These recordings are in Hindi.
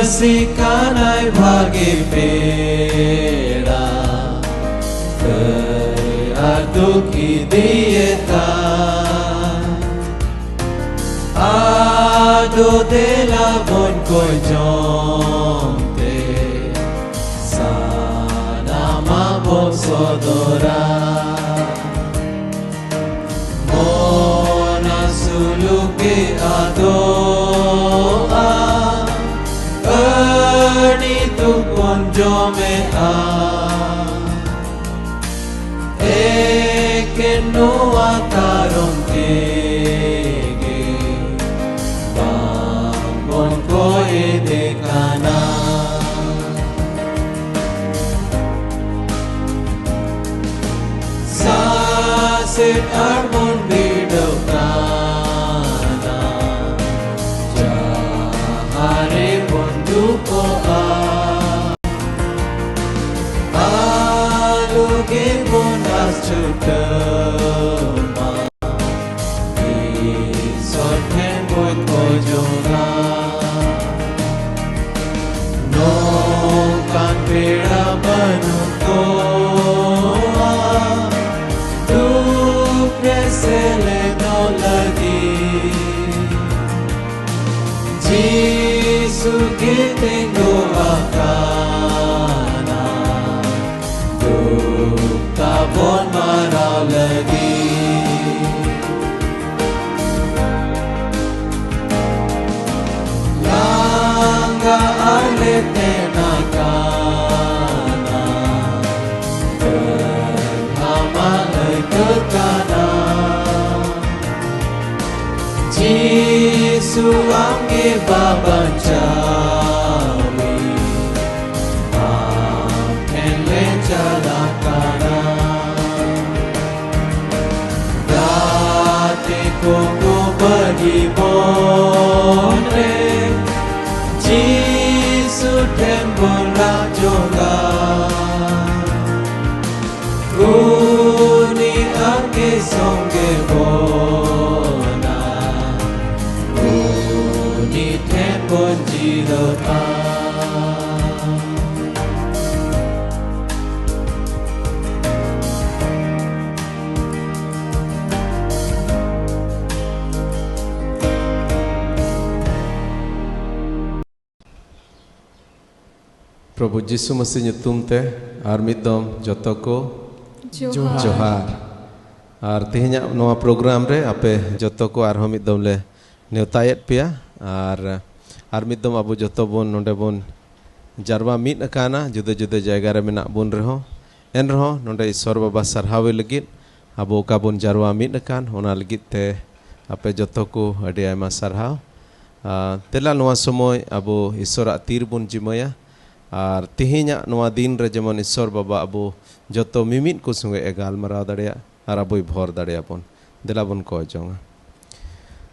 Sikanai bagi pera Aduki dieta Ado de la bon coyonte Sana mabo sodora Mona suluki adoa Erni tu konjome a Eke noa karong kege Bangon koe dekana Sasit armon bidokana Jahare bonduko a Aluge monas chutama Isot kenboy kojona No kan pera banuko Tu presele no lagi Jisu ke tengo akana Duka bon marau lagi Langga ale tenakana Berhama kekana Jisu angge babancawi Amen lenjalakana Dati koko bagi bonre Jisu tembola joga Uni angge songge bona Uni tembon jirota Prabhu Jisu Masih nyutum teh armidom jotoko Johar Ar tihnya noa program re ape jotoko arhom idom le neutayet pia ar armidom abu jotobon nonde bon jarwa mit akana juda-juda jayga re menak bun reho enreho nonde isor baba sarhawe legit abu kabun jarwa mit akan ona legit te ape jotoko adi aima sarhaw tela noa somoy abu isor atir bun jimaya Ar tihnya noa din re jemon isor baba abu joto mimit ko sungai egal marau daria ar abu bhor daria pon dela bon ko jonga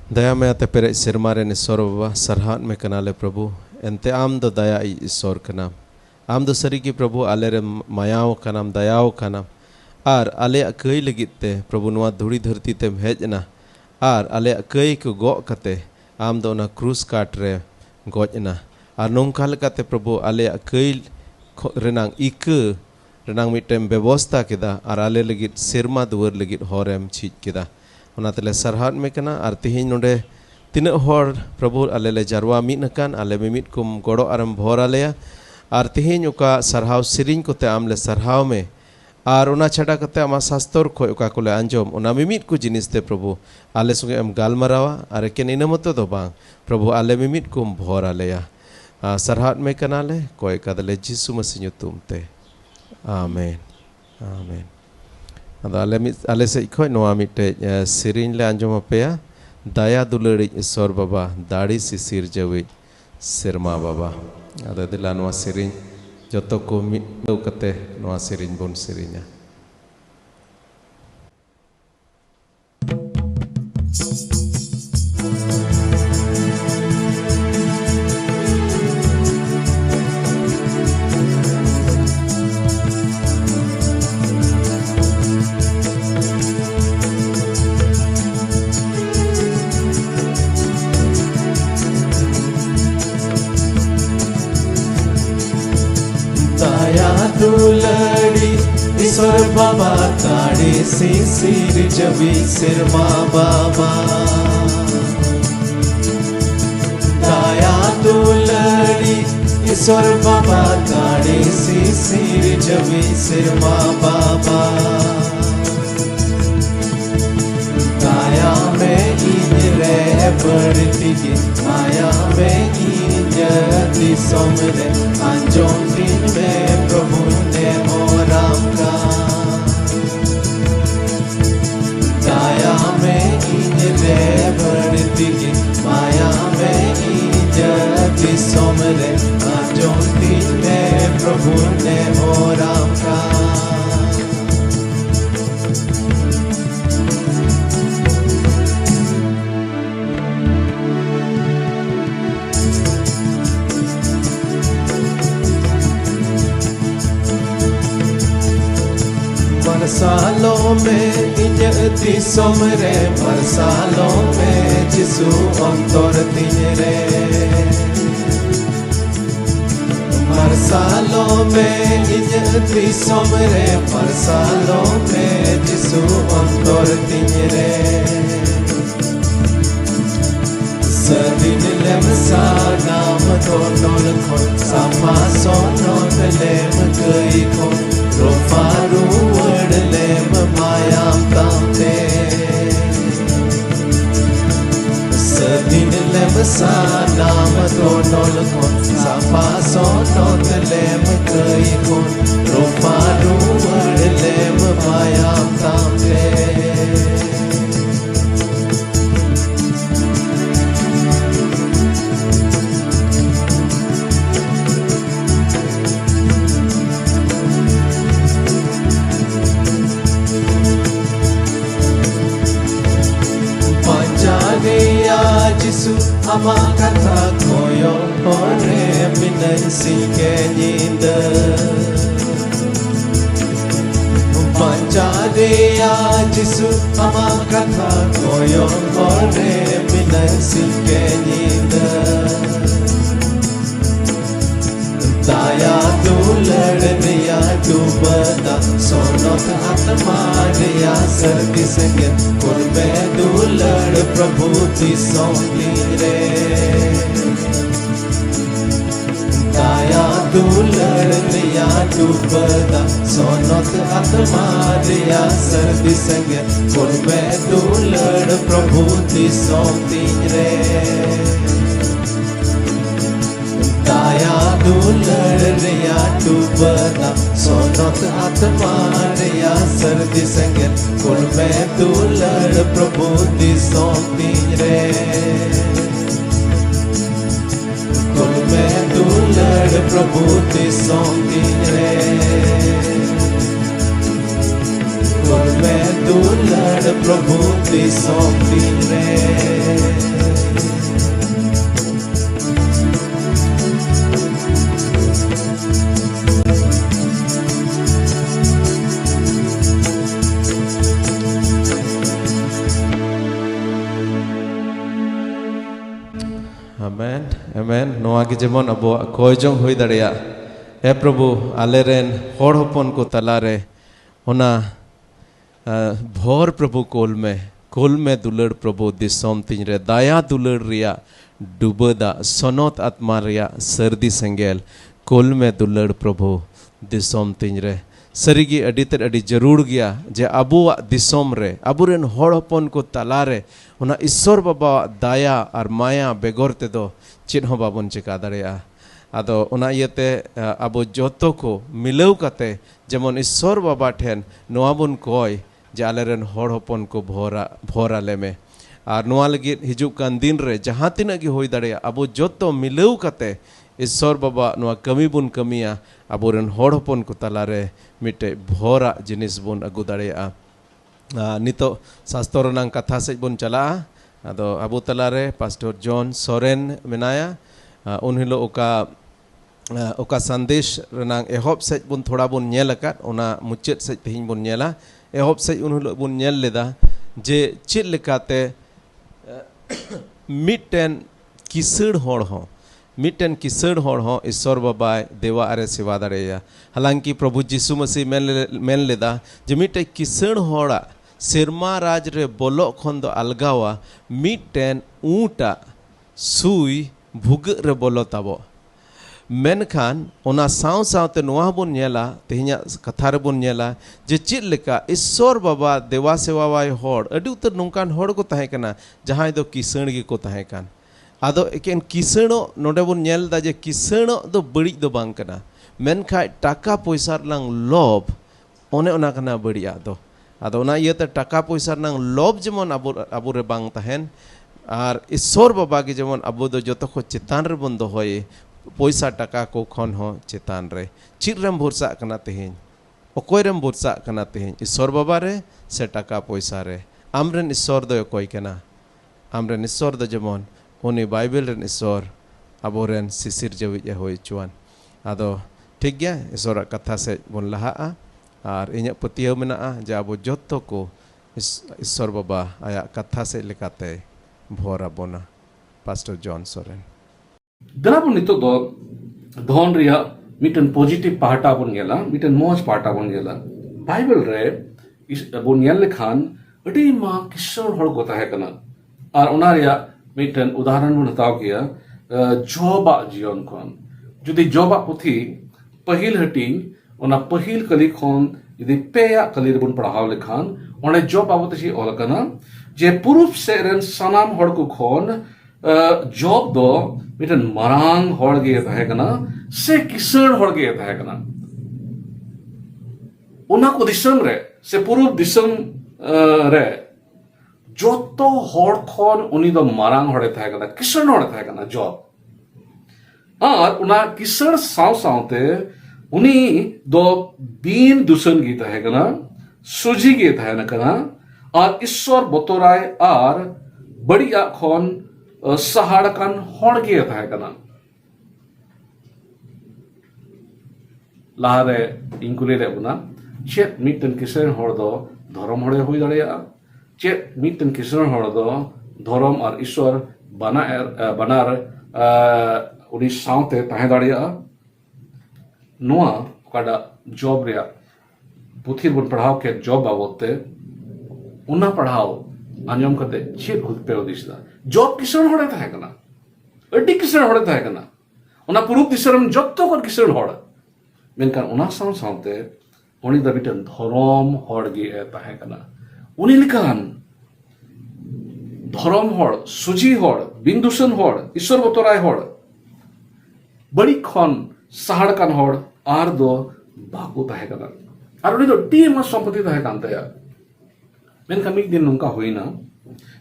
daya me ate pere sirmare ne isor baba sarhat me kanale prabhu ente am do daya isor kanam am do sarigi prabhu alere mayao kanam dayao kanam ar ale akai legite prabhu noa dhuri dharti te hejna ar ale akai ko go kate am do na cruise katre gojna ar nongkal kate prabhu ale akai renang ike renang mitem bevosta kita ar ale legit sirma duwer legit horem chit kita onatele sarhat me kana ar tihin nonde tina hor prabhu ale le jarwa mit nakan ale mimit kum godo aram bhor ale ar tihin uka sarhaw sirin kote amle sarhaw me ar ona chada kate ama sastor khoi uka kole anjom ona mimit ku jinis te prabhu ale sunge am galmarawa ar ken inamoto do bang prabhu ale mimit kum bhor ale ya sarhat me kanale koi kadale Jisu Masih nyutum te amen amen ada ale se khoi no amite sirin le anjom apea daya dulari isor baba dadi sisir jawi sirma baba ada dila no sirin joto ko mit kate no sirin bon sirinya baba kade sisir jabi sirma baba daya dulari ईश्वर बाबा काड़े से सिर जबे सिरमा बाबा काया में इन रह बढ़ती है माया में इन जति सोमरे अंजों दिन में प्रभु ने मोराम का काया में इन रह बढ़ती है माया में इन जति सोमरे अंजों दिन में प्रभु ने मोराम का बरसालों में इजती सोमरे बरसालों में जिसु अंतर तिरे बरसालों में इजती सोमरे बरसालों में जिसु अंतर तिरे सदिन लेमसा नाम दोनों खोन सामा सोनों लेम गई खोन रोफारू वड लेम मायाम तांते सदिन लेमसा नाम दोनों खोन सामा सोनों लेम गई खोन रोफारू वड लेम मायाम तांते जिसु ama kata koyo ore minan sike nyinda panjade ya jisu ama kata koyo ore minan sike nyinda daya tu ladniya tu bada sonot atma ya sardi sange kurbe tu lad prabhu ti soni re daya tu ladniya tu bada sonot atma ya sardi sange kurbe tu lad prabhu ti soni re daya dular ya tu bada sonot atma ya sardi sange kul mein dular prabhu di sonti re kul mein dular prabhu di sonti re kul mein dular prabhu di sonti re Amen, amen. Noa ki jemon abo koyjong hui daria. E Prabhu aleren hor hopon ko talare ona bhor Prabhu kol me dular Prabhu disom tinre daya dular ria dubada sonot atma ria sardi sengel kol me dular Prabhu disom tinre sarigi aditer adi jarur gya je abuwa disom re aburen hor hopon ko talare ona Ishwar baba daya ar maya begor te do chit ho babon chika dareya ado ona iete abo joto ko milau kate jemon Ishwar baba then noa bun koy je aleren hor hopon ko bhora leme ar noa lagi hijuk kan din re jahan tina gi hoi dareya abo joto milau kate Ishwar baba noa kami bun kamiya aburen hor hopon ko talare mite bhora jinis bun agu dareya nito sastor nang katha sej bun chala ado abu talare Pastor John Soren menaya unhilo oka sandesh renang ehop sej bun thoda bun nyel akat ona muchet sej tehin bun nyela ehop sej unhilo bun nyel leda je chit lekate mitten kisir hor ho मिट्टन किसण होड़ हो ईश्वर बाबाय देवा अरे सेवा दाड़ेया हालांकि प्रभु यीशु मसीह मेन लेदा जे मिट्टे किसण होड़ा सेरमा राज रे बोलो खन दो अलगावा मिट्टन ऊँटा सुई भुग रे बोलो ताबो मेनखान ओना साव सावते नोआ बोन नेला तेहिया कथा रे बोन नेला जे चेद लेका ईश्वर बाबा देवा सेवा वाय होड़ अडी उतर नोंकान होड़ को ताहे कना जहां दो किसण गे को ताहे कान आदो एकेन किसणो नोडे बोन नेल दा जे किसणो दो बड़ी दो बांग कना मेनखाय टाका पैसा लांग लोभ ओने ओना कना बड़िया दो आदो ओना इयते टाका पैसा लांग लोभ जेमन आबो रे बांग ताहेन आर ईश्वर बाबा के जेमन आबो दो जतो को चेतान रे बोन दोहोय पैसा टाका को खन हो चेतान रे चिरम भरसा कना तेहेन अकोयरम भरसा कना तेहेन ईश्वर बाबा रे से टाका पैसा रे आमरेन ईश्वर दो अकोय कना आमरेन ईश्वर दो जेमन उनी बाइबल रेन ईश्वर आबोरेन शिशिर जविज होय चुआन आदो ठीक गया ईश्वर कथा से बन लहा और इन पतिया मेना जे अब जतो को ईश्वर बाबा आया कथा से लेकाते भोरा बोना पास्टर जॉन सोरेन दना बन नितो दो धन रिया मिटन पॉजिटिव पार्टा बन गेला मिटन मोज पार्टा बन गेला बाइबल रे बन नेल लेखान अडी मा किशोर हड़ को ताहे कना और ओना रिया मिटन उदाहरण बन हताव किया जोबा जीवन खन जुदी जोबा पुथी पहिल हटिंग ओना पहिल कली खन यदि पेया कली बन पढ़ाव लेखान ओने जोब बाबत छी ओल कना जे पुरुष से रेन सनाम हड़ को खन जोब दो मिटन मरांग हड़ गे ताहे कना से किसण हड़ गे ताहे कना ओना को दिसम रे से पूर्व दिसम रे जोतो हड़ खन उनी दो मरांग हड़े ताहे कना किसण हड़े ताहे कना जोब और उना किसण साव सावते उनी दो बीन दुसन गे ताहे कना सुजी गे ताहे न कना और ईश्वर बतोराय और बढ़िया खन सहाड़कान हड़ गे ताहे कना लाहारे इंकुली रे बुना चेत मिटन किसण हड़ दो धर्म हड़े हुई दाड़ेया चेत मिटन किसण हड़ दो धर्म और ईश्वर बनार उनी सावते ताहे दाड़ेया नोआ काडा जॉब रे पुथी बन पढ़ाव के जॉब बाबते उना पढ़ाव आंजम करते चेत हुद पे दिसदा जॉब किसण हड़े ताहे कना अड्डी किसण हड़े ताहे कना उना पुरुष दिसरम जत्तो कर किसण हड़ मेनकान उना साव सावते उनी दा बिटन धर्म हड़ गे ताहे कना उनी लिकान धर्म हड़ सुजी हड़ बिंदुसन हड़ ईश्वर बतोराय हड़ बड़ी खन सहाड़कान हड़ आर दो बाको ताहे कना आर उनी दो टीम संपत्ति ताहे कान ताया मेनकान मिक दिन नुंका होइना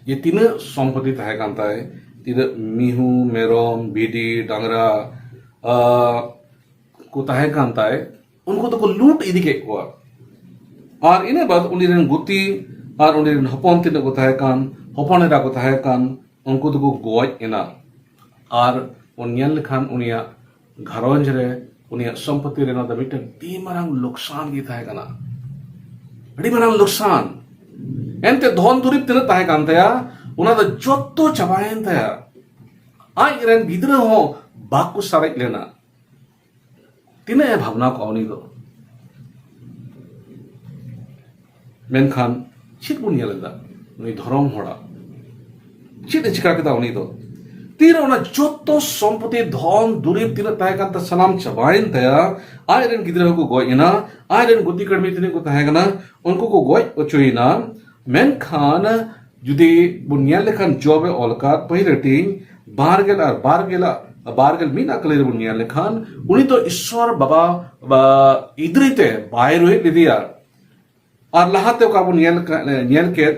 ये तीन संपत्ति ताहे कान ताय तीन मिहु मेरम भिडी डांगरा को ताहे कान ताय उनको तो को लूट इदी के को और इने बाद उनी रेन गुती और उनी रेन हपन तीन को ताहे कान हपन एरा को ताहे कान उनको तो को गोय एना और उनियन लेखान उनिया घरंज रे उनिया संपत्ति रे ना द मिटन ती मारांग नुकसान गी ताहे कना अडी मारांग नुकसान एनते धन दुरिब तीन ताहे कान ताया उना द जत्तो चबायन ताया आज रेन गिदरा हो बाकु सारे लेना तीने भावना को उनी दो मेनखान चित बुन येलेदा उनी धर्म हड़ा चित चिका केदा उनी दो तीर ओना जत्तो संपत्ति धन दुरिब तीन ताहे कान ता सनाम चबायन ताया आज रेन गिदरा को गोयना आज रेन गुदी कर्मी तीने को ताहे कना उनको को गोय ओचुइना मेनखान जुदी बुनियाल लेखान जॉब ओलका पहिरटी बारगेल मीना कले बुनियाल लेखान उनी तो ईश्वर बाबा इदरिते बाहर हुई लिदिया और लहाते का बुनियाल के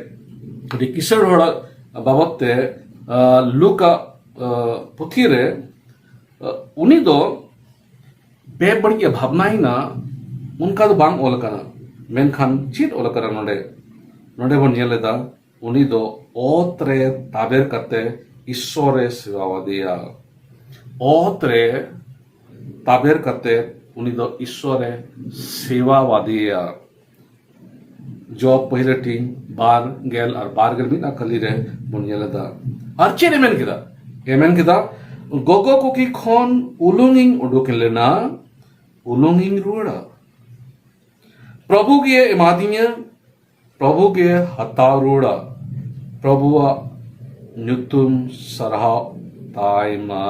किशोर हड़ बाबते लुका पुथी रे उनी दो बेबड़िया भावना ही ना उनका तो बांग ओलकना मेनखान चीट ओलकना नोडे नोडे बन नेलेदा उनी दो ओत्रे ताबेर करते ईश्वरे सेवावादिया ओत्रे ताबेर करते उनी दो ईश्वरे सेवावादिया जॉब पहले टीम बार गेल भी ना कली रे बन नेलेदा और चेन एमेन किदा gogo koki khon ulunging udukelena ulunging ruara प्रभु के एमादिन्य प्रभु के हतारूड़ा प्रभुआ न्युतुम सरहा ताइमा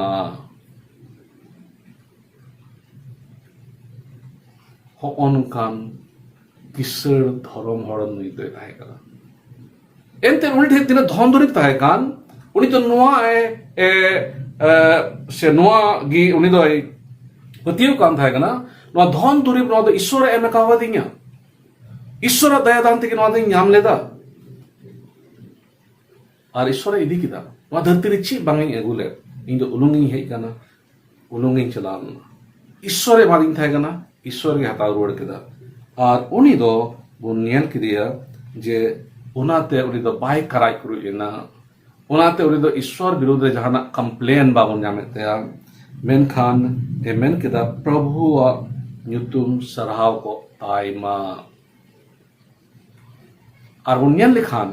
होनकान किसर धर्म हरण नुई दे ताहेगा एंते उनी ढे तिना धन दुरिब ताहेकान उनी तो नोआ से नोआ गी उनी दो पतियो कान ताहेगा ना नोआ धन दुरिब नोआ दो ईश्वर एमे कावा दिन्या ईश्वर दया दान तक नोआ दे ᱧᱟᱢ ᱞᱮᱫᱟ और ईश्वर इदी किदा नोआ धरती रे ची बांग ᱤᱧ ᱟᱹᱜᱩ ᱞᱮᱫ ᱤᱧ ᱫᱚ ᱩᱞᱩᱝ ᱤᱧ ᱦᱮᱡ ᱠᱟᱱᱟ ᱩᱞᱩᱝ ᱤᱧ ᱪᱟᱞᱟᱣ ᱞᱮᱱᱟ ईश्वर ए मादिन थाहे कना ईश्वर के हताव रुआड़ केदा और उनी दो बुन नेल किदिया जे उनाते उनी दो बाय कराय कुरु लेना उनाते उनी दो ईश्वर विरुद्ध रे जहाना कंप्लेन बाबन ᱧᱟᱢᱮᱛᱮᱭᱟ मेनखान ए मेन केदा प्रभुआ ᱧᱩᱛᱩᱢ ᱥᱟᱨᱦᱟᱣ को ताइमा और बुनियान लेखान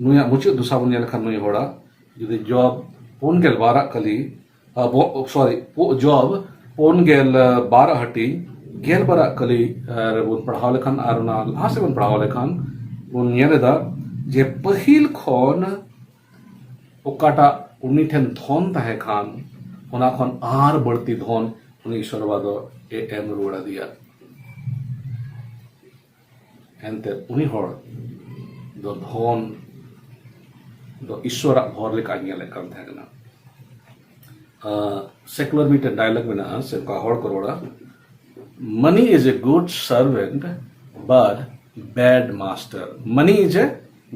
नुया मुझे दूसरा बुनियान लेखान नुया होड़ा जुदे जॉब पोन गेल बारा कली सॉरी जॉब पोन गेल बारा हटी गेल बारा कली बुन पढ़ाव लेखान और ना लास्ट बुन पढ़ाव लेखान बुनियान दा जे पहिल खोन ओकाटा उन्नी ठेन धन ताहे खान ओना खोन आर बढ़ती धन उन्नी ईश्वर वादो ए एम रुड़ा दिया एंते उन्नी होड़ दो धन दो ईश्वर भर लेका ᱧᱮᱞ ᱠᱟᱱ ᱛᱟᱦᱮᱸ सेकुलर मीट डायलॉग में ना से का होड़ करोड़ा money is a good servant but bad master money is a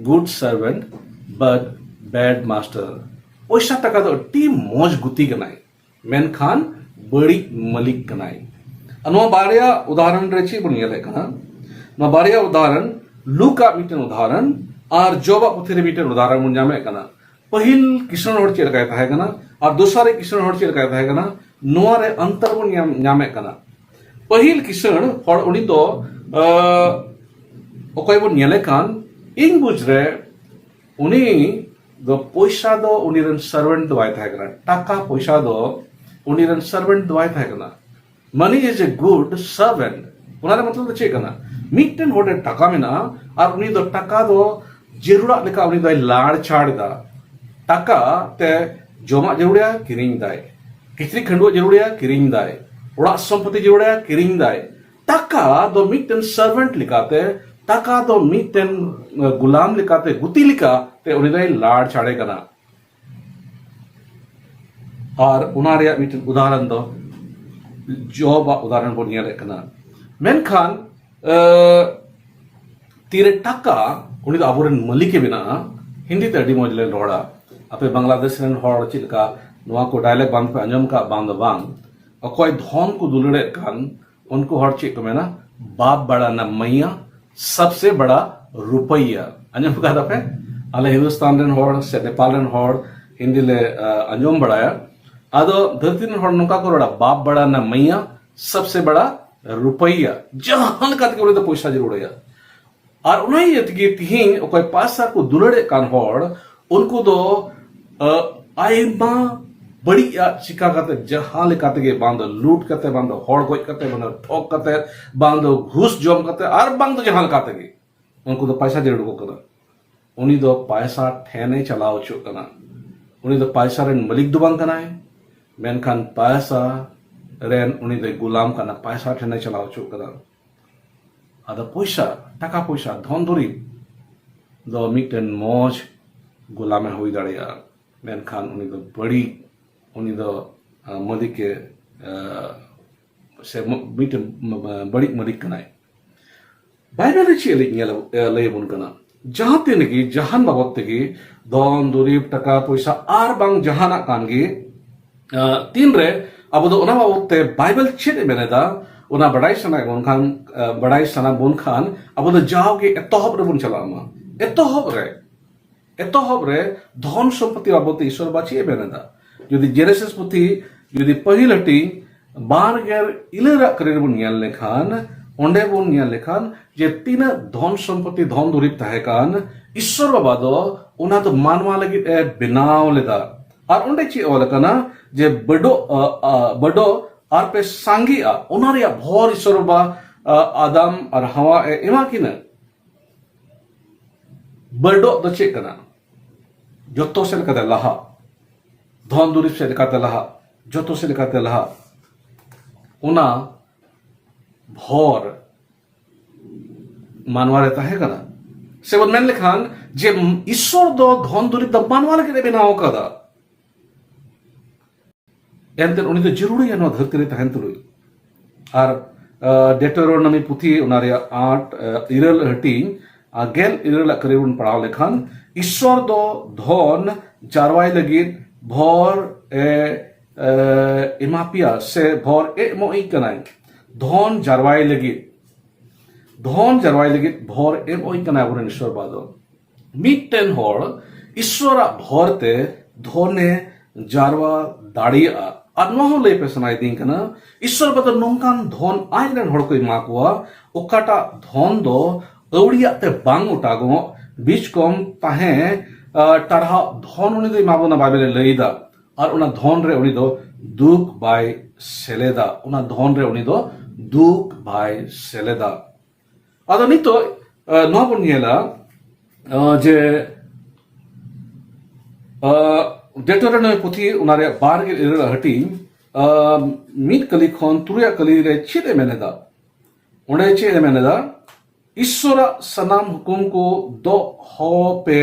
good servant but bad master पैसा टका दो टी मौज गुती कनाई मेनखान बड़ी मलिक कनाई अनवा बारिया उदाहरण रेची बन ᱧᱮᱞ कना नो बारिया उदाहरण लूका मिटन उदाहरण और जोबा पुथी रे मिटन उदाहरण बन ᱧᱟᱢᱮ कना पहिल किशन होड़ चेल कहता है कना और दूसरे किशन होड़ चेल कहता है कना नोआ रे अंतर बन ᱧᱟᱢᱮ कना पहिल किशन होड़ उनी तो ओकय बन ᱧᱮᱞᱮ कान इन बुझ रे उनी दो पैसा दो उनी रन सर्वेंट दो आय था कना टाका पैसा दो उनी रन सर्वेंट दो आय था कना money is a good servant उना रे मतलब चे कना मिटन होड़े टाका मेना और उनी दो टाका दो जरूरा लेका उनी दो लाड़ छाड़ दा टाका ते जोमा जरूरिया किरिंग दाय किचरी खंडुआ जरूरिया किरिंग दाय उड़ा संपत्ति जरूरिया किरिंग दाय टाका दो मिटन सर्वेंट लिकाते टाका दो मिटन गुलाम लिकाते गुती लिका ते उनी दो लाड़ छाड़े कना और उना रे मिटन उदाहरण दो जॉब उदाहरण को ᱧᱮᱞ कना मेनखान तीरे टाका उनी दो आबोरेन मलिके बिना हिंदी ते अडी मौज ले रोड़ा अपे बांग्लादेश रेन होड़ चिलका नोआ को डायलॉग बांग पे अंजम का बांग बांग अकोय धन को दुलड़े कान उनको होड़ चिक मेना बाप बड़ा न मैया सबसे बड़ा रुपया अंजम का दफे अले हिंदुस्तान रेन होड़ से नेपाल रेन होड़ हिंदी ले अंजम बड़ाया आदो धरती रेन होड़ नुका को रोड़ा बाप बड़ा न मैया सबसे बड़ा रुपया जहान का के तो पैसा जरूर है और उन्हें ये तिहिं ओकय पासा को दुलड़े कान होड़ उनको दो आइमा बड़ी चिका करते जहां लेकाते के बांधो लूट करते बांधो होड़ गोज करते बांधो ठोक करते बांधो घूस जम करते और बांधो जहां लेकाते के उनको तो पैसा जरूर को कना उनी दो पैसा ठेने चलाओ चो कना उनी दो पैसा रेन मलिक दो बांग कना है मेनखान पैसा रेन उनी दो गुलाम कना पैसा ठेने चलाओ चो कना आदा पैसा टाका पैसा धन दुरी दो मिटन मौज गुलाम हुई दाड़िया मेनखान उनी दो बड़ी उनी दो मलिक के से मिटन बड़ी मलिक कनाय बाइबल रे चेले लय बुन कना जहां तेनगी जहान बाबत तेगी धन दुरीब टाका पैसा आर बांग जहाना कानगी तीन रे अब दो ओना बाबत ते बाइबल चेद मेनेदा ओना बड़ाई सना बोन खान बड़ाई सना बोन खान अब दो जाओगे एतहब रे बुन चलामा एतहब रे धन सम्पत्ति बाबत ईश्वर बाची बेनेदा यदि जेनेसिस पुथी यदि पहिलटी बार गेर इलेरा करे बुन ᱧᱮᱞ लेखान ओंडे बुन ᱧᱮᱞ लेखान जे तीना धन सम्पत्ति धन दुरीब ताहे कान ईश्वर बाबा दो ओना तो मानवा लगी ए बनाव लेदा और उन्हें ची ओल कना जे बड़ो बड़ो और पे सांगी उनारिया भोर ईश्वर बा आदम और हवा एमा किना बड़ो दो चे कना जोतो से लेकर लहा धन दुरीप से लेकर लहा जोतो से लेकर लहा उना भोर मानवा रहता है कना से बन मैंने लिखान जे ईश्वर दो धन दुरीप द मानवा के बनाओ कदा एंते उनी तो जरूरी है नो धरती रे तहन तुलुई और डेटरोनॉमी पुथी उनारिया 8 इरल हटिंग गेल इरल करीबन पढ़ाव लेखान ईश्वर दो धन जारवाई लगी भोर इमापिया से भोर मोई कनाई धन जारवाई लगी भोर मोई कनाई बोरेन ईश्वर बादो मिटन होर ईश्वर भोरते धने जारवा दाड़िया और नोह ले पे सुनाई दिन कना ईश्वर बद नोंकान धन आइरेन हड़ को एमा कोआ ओकाटा धन दो अवड़िया ते बांग उठागो बीच कम ताहे तरहा धन उनी दो एमाबोना बाइबेल लईदा और उना धन रे उनी दो दुख बाय सेलेदा उना धन रे उनी दो दुख बाय सेलेदा आदो नितो नोह बन येला जे डेटोरेनॉमी पुथी उनारे बार के इरल हटिंग मीट कली खन तुरिया कली रे चेदे मेनेदा उंडे चेदे मेनेदा ईश्वर सनाम हुकुम को दो हो पे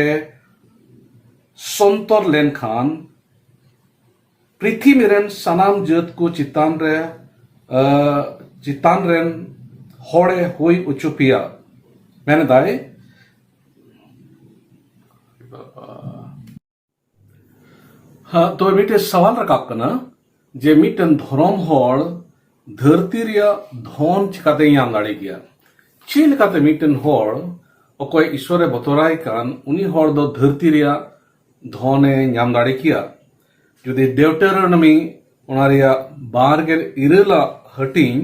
संतर लेन खान पृथ्वी रेन सनाम जत को चितान रेन होड़े हुई उचुपिया मेनेदाए हाँ तो मिटे सवाल रकाब कना जे मिटन धर्म होड़ धरती रिया धन चिकाते याम दाड़ी गया ची लेकाते मिटन होड़ ओकोय ईश्वरे बतोराय कान उनी होड़ दो धरती रिया धने याम दाड़ी किया जुदी डेटरोनॉमी उनारिया बारगेल इरला हटिंग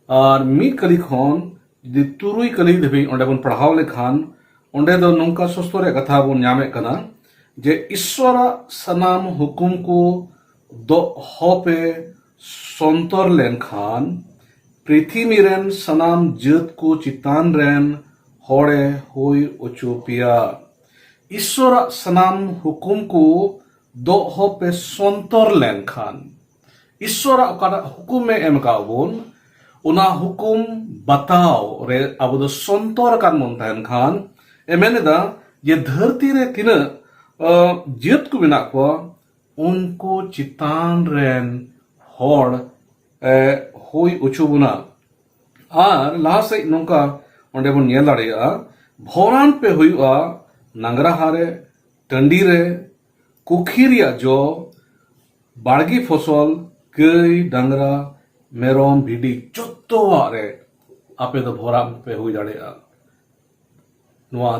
और मीट कली खन जुदी तुरुई कली धबी ओंडे बन पढ़ाव लेखान ओंडे दो नोंका सस्तोरे कथा बन यामे कना जे ईश्वर सनाम हुकुम को दो होपे संतर लेन खान पृथ्वी रेन सनाम जत को चितान रेन होड़े होई उचुपिया ईश्वर सनाम हुकुम को दो होपे संतर लेन खान ईश्वर अकादा हुकुम में एम काबोन उना हुकुम बताओ रे अब दो संतर कान मोन्तान खान एमेनेदा ये धरती रे तिना जियत को बिना को उनको चितान रेन होड़ होई उचुबुना और लहा से नोंका ओंडे बन नेल दाड़िया भोरान पे हुआ नांगरा हारे टंडी रे कुखिरिया जो बाड़गी फसल गई डांगरा मेरोम भिडी जोतो रे आपे दो भोरान पे हुई दाड़िया नुआ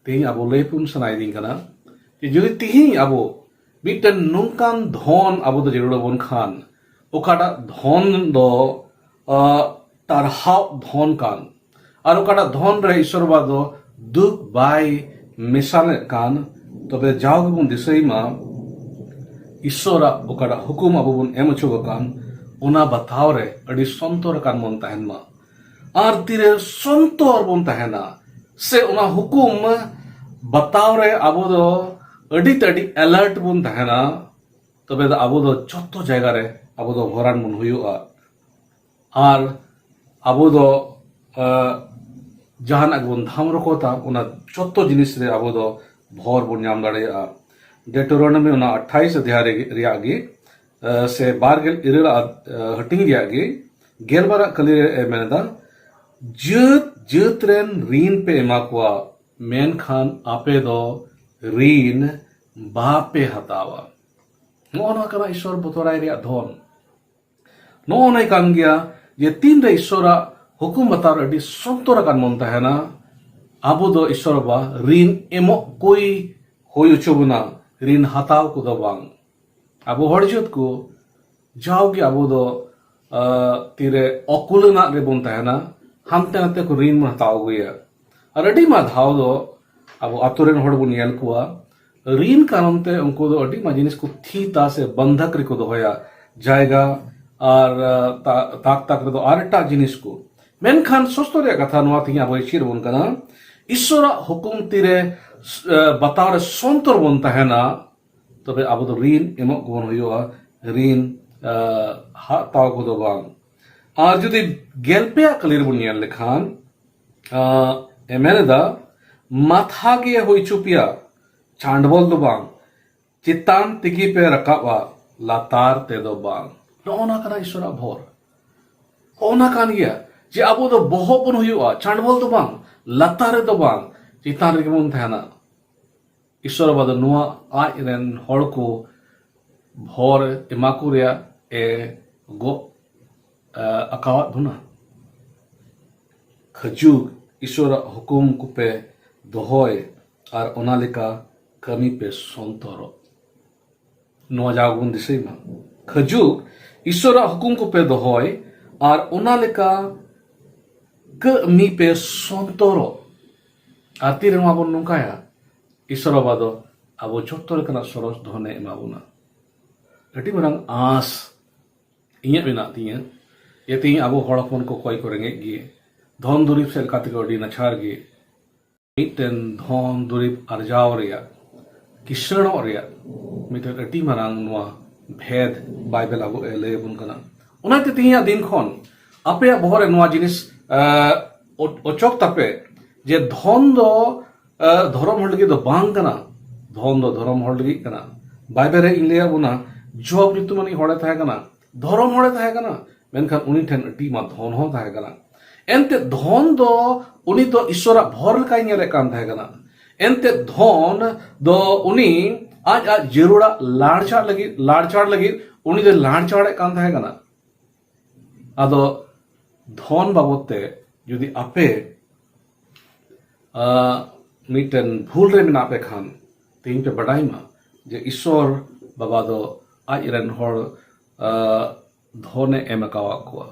तीन अब लेपुन सनाई दिन कना जुदी तिहिं आबो मिटन नोंकान धन आबो दो जरूर बन खान ओकाटा धन दो तरहाव धन कान और ओकाटा धन रे ईश्वर बादो दुख बाय मिसाले कान तबे जाओ बन दिसई मा ईश्वर ओकाटा हुकुम आबो बन एम छुग कान उना बताव रे अडी संतर कान मन तहन मा आर तिरे संतर बन तहना से उना हुकुम बताव रे आबो दो अडी तडी अलर्ट बन तहना तबे आबो दो जत्तो जायगा रे आबो दो भरान बन हुयुआ आर आबो दो जहान बन धाम रखोता उना जत्तो जिनिस रे आबो दो भोर बन नाम दाड़ेया डेटरोनॉमी उना 28 अध्याय रियागी से बारगेल इरल हटिंग रियागी गेलबारा कली मेनेदा जत जत रेन रीन पे एमा कुआ मेन खान आपे दो रीन बापे हतावा नोना कना ईश्वर बतोराय रिया धन नोना कान गया ये तीन रे ईश्वर हुकुम बतार अडी संतर कान मन तहना आबो दो ईश्वर बा रीन एमो कोई होय उचुबना रीन हताव को दो बांग आबो हड़जत को जाओगे आबो दो तीरे अकुलना रे बन तहना हमते नते को रीन मा हताव गया और अडी मा धाव दो अब आतुरेन हड़ बन येल कुआ ऋण कारण ते उनको दो अडी मा जिनिस को थीता से बंधक रे को दोया जाएगा और ताक ताक रे दो आरटा जिनिस को मेनखान सस्तो रे कथा नवा तिया बय चिर बन कना ईश्वरा हुकुम तिरे बताव रे संतर बन तहना तबे अब दो ऋण एमक बन होया ऋण हा ताव को दो बांग और जुदी गेलपेया कलिर बन ᱧᱮᱞ लेखान एमेनेदा माथा गे होई चुपिया चांडबोल दो बांग चितान तिगी पे रकाबा लातार ते दो बांग नोना कना ईश्वरा भोर ओना कान गया जे अबो दो बोहो बन हुआ चांडबोल दो बांग लातार दो बांग चितान रे बन थाना ईश्वर बद नुआ आज रेन हड़ को भोर इमाकुरिया ए गो अकावत धुना खजुग ईश्वर हुकुम कुपे दोहोय और ओनालिका कमी पे संतरो नुआ जागुन दिसैमा खजुग ईश्वर हुकुम कुपे दोहोय और ओनालिका कमी पे संतरो आती रे माबन नुकाया ईश्वर बादो अब जोत्तर कना सरस धने एमाबुना अटी मरंग आस इᱧ बिना तिया ये तीन अब हड़पन को कोई करेंगे गे धन दुरीब से काते को डी नछार गे मिटन धन दुरीब अर्जाव रिया किसणो रिया मिटन अटी मरंग नुआ भेद बाइबल अब ले बुन कना उनाते तिया दिन खन आपे बहरे नुआ जिनिस ओचक तापे जे धन दो धर्म हड़ लगी दो बांग कना धन दो धर्म हड़ लगी कना बाइबल रे इलेया बुना जॉब नितुमनी हड़े थाय कना धर्म हड़े थाय कना मेनखान उनी ठेन अटी मा धन हो थाय कना एनते धन दो उनी तो ईश्वरा भर लकाय नेले कान थाय कना एनते धन दो उनी आज आज जरूरा लाड़चाड़ लगी उनी दो लाड़चाड़े कान थाय कना आदो धन बाबते यदि आपे मिटन भूल रे मेना पे खान तीन पे बड़ाई मा जे ईश्वर बाबा दो आज रेन हड़ धने एम कावा को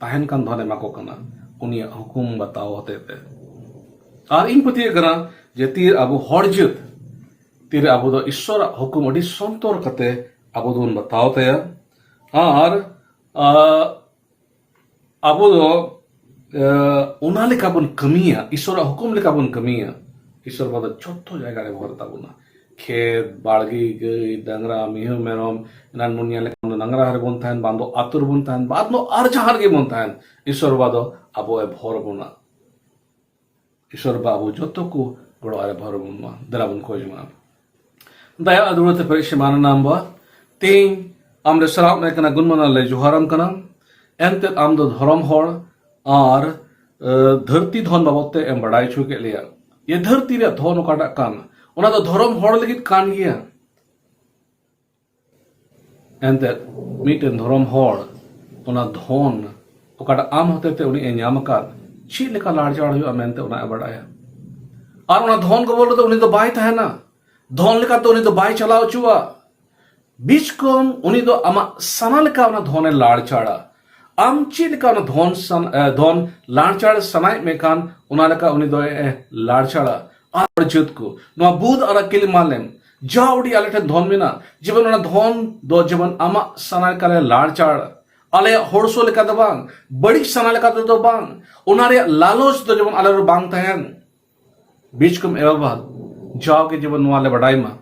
ताहन कान धने माको कना उनी हुकुम बताओ होते पे और इन पति कना जे तीर अब हड़ जुत तीर अब दो ईश्वर हुकुम अडी संतोर कते अब दोन बताओ ते और अब दो उना लेका बन कमिया ईश्वर हुकुम लेका बन कमिया ईश्वर बाद छोटो जायगा रे भर ताबुना खेत बाड़गी गई डंगरा मिहु मेरम नान मुनिया ले डंगरा हर बन थान बांदो आतुर बन थान बाद नो आर जहार गे बन थान ईश्वर बादो अबो ए भर बुना ईश्वर बाबू जतो को गड़ो आरे भर बुना दरा बन खोजमा दया अदुरते परिशमान नाम बा तीन आमरे सराब ने कना गुनमना ले जोहारम कना एनते आम दो धर्म हड़ और धरती धन बाबते एम बड़ाई छु के लिया ये धरती रे धन ओकाटा कान ओना तो धर्म हड़ लगित कान गया एनते मिटन धर्म हड़ ओना धन ओकाटा आम होते ते उनी ए ᱧᱟᱢ कान ची लेका लाड़चाड़ हुआ मेनते ओना बड़ाया और ओना धन को बोलो तो उनी तो बाय तहना धन लेका तो उनी तो बाय चलाव चुआ बीच कम उनी तो आमा सना लेका ओना धने लाड़चाड़ा आम चीज का धन लाड़चाड़ सनाय मेकान उना लेका उनी दो लाड़चाड़ा और जुत को नो बुद और अकिल मालेम जाउडी आले ठे धन मेना जीवन उना धन दो जीवन आमा सनाय करे लाड़चाड़ आले होड़सो लेका दो बांग बड़ी सना लेका दो बांग उना रे लालोच दो जीवन आले रो बांग तहन बीच कम एवा जाओ के जीवन नो आले बड़ाई मा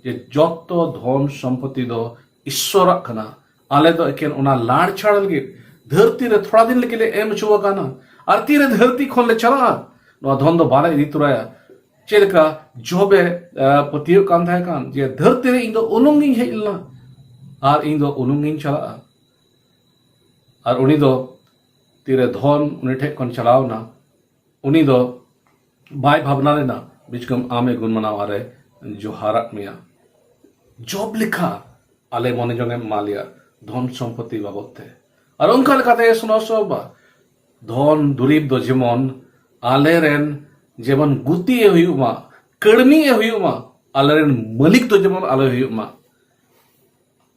जे जत्तो धन संपत्ति दो ईश्वर कना आले दो एकेन उना लाड़चाड़ लगी धरती रे थोड़ा दिन के लिए एम चुआ काना और तीरे धरती खोल ले चला नो धन दो बाले इदी तुराया चेलका जोबे पतियो कान थाय कान जे धरती रे इन दो उनुंगिन हेलना और इन दो उनुंगिन चला और उनी दो तीरे धन उनी ठे कोन चलाव ना उनी दो बाय भावना लेना बिचकम आमे गुण मनावारे जो हारक मिया जॉब लिखा आले मने जंगे मालिया धन संपत्ति बाबते और उनका लेकाते सुनो सब धन दुरीब दो जेमन आले रेन जेमन गुती हुयुमा कड़मी हुयुमा आले रेन मलिक दो जेमन आले हुयुमा